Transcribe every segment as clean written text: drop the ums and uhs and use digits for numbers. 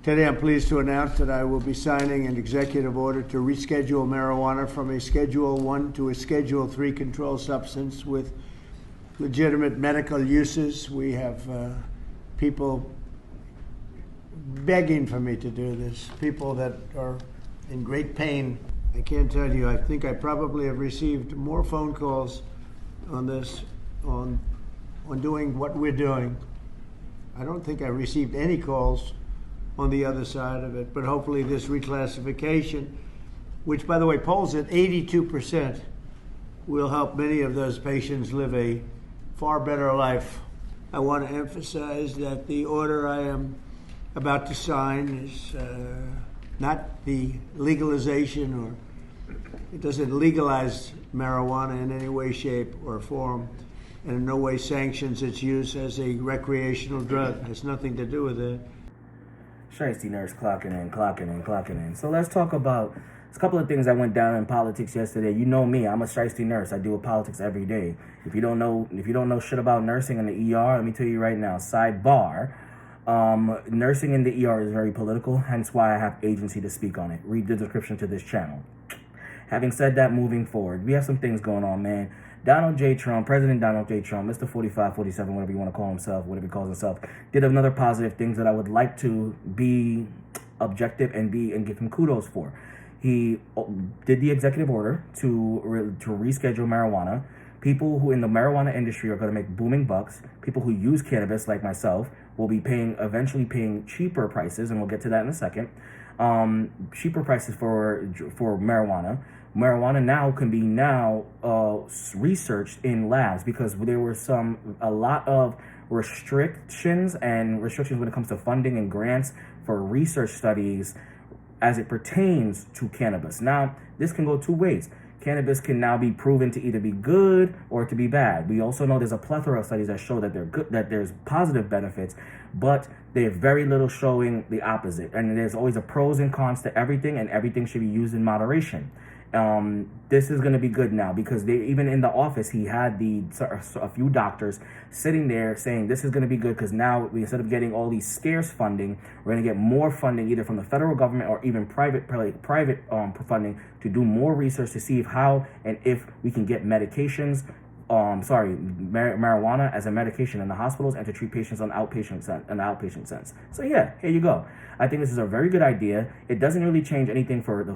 Today I'm pleased to announce that I will be signing an executive order to reschedule marijuana from a Schedule 1 to a Schedule 3 controlled substance with legitimate medical uses. We have people begging for me to do this, people that are in great pain. I can't tell you, I think I probably have received more phone calls on this, on doing what we're doing. I don't think I received any calls on the other side of it, but hopefully this reclassification, which by the way polls at 82%, will help many of those patients live a far better life. I want to emphasize that the order I am about to sign is not the legalization, or it doesn't legalize marijuana in any way, shape, or form, and in no way sanctions its use as a recreational drug. It has nothing to do with it. Shiesty nurse clocking in. So let's talk about a couple of things that went down in politics yesterday. You know me, I'm a shiesty nurse. I deal with politics every day. If you don't know shit about nursing in the ER, let me tell you right now, sidebar, nursing in the ER is very political, hence why I have agency to speak on it. Read the description to this channel. Having said that, moving forward, we have some things going on, man. President Donald J. Trump, Mr. 45, 47, whatever you want to call himself, whatever he calls himself, did another positive things that I would like to be objective and give him kudos for. He did the executive order to reschedule marijuana. People who in the marijuana industry are going to make booming bucks. People who use cannabis, like myself, will be eventually paying cheaper prices, and we'll get to that in a second. Cheaper prices for marijuana. Marijuana now can be researched in labs, because there were a lot of restrictions when it comes to funding and grants for research studies as it pertains to cannabis. Now, this can go two ways. Cannabis can now be proven to either be good or to be bad. We also know there's a plethora of studies that show that they're good, that there's positive benefits, but they have very little showing the opposite. And there's always a pros and cons to everything, and everything should be used in moderation. This is going to be good now, because even in the office, he had a few doctors sitting there saying this is going to be good, because now instead of getting all these scarce funding, we're going to get more funding either from the federal government or even private funding to do more research to see how and if we can get marijuana as a medication in the hospitals and to treat patients on outpatient sense. So yeah, here you go. I think this is a very good idea. It doesn't really change anything for the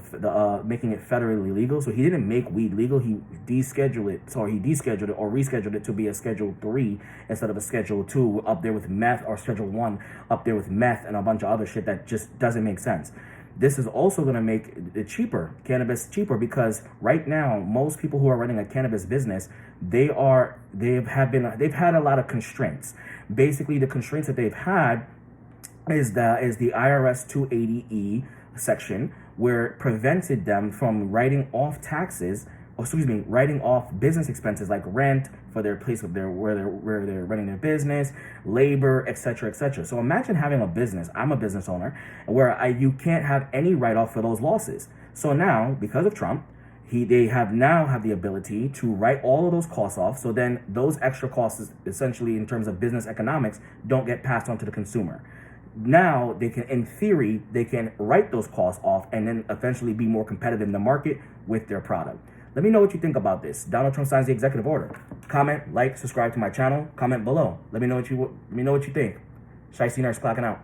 making it federally legal. So he didn't make weed legal. He rescheduled it to be a Schedule 3 instead of a Schedule 2 up there with meth, or Schedule 1 up there with meth and a bunch of other shit that just doesn't make sense. This is also going to make it cannabis cheaper, because right now most people who are running a cannabis business, they've had a lot of constraints. Basically, the constraints that they've had is the IRS 280E section, where it prevented them from writing off business expenses like rent for their place where they're running their business, labor, etc., etc. So imagine having a business. I'm a business owner, where you can't have any write-off for those losses. So now, because of Trump, they have the ability to write all of those costs off. So then those extra costs, essentially in terms of business economics, don't get passed on to the consumer. Now they can, in theory, write those costs off and then eventually be more competitive in the market with their product. Let me know what you think about this. Donald Trump signs the executive order. Comment, like, subscribe to my channel. Comment below. Let me know what you think. Shiesty Nurse clocking out.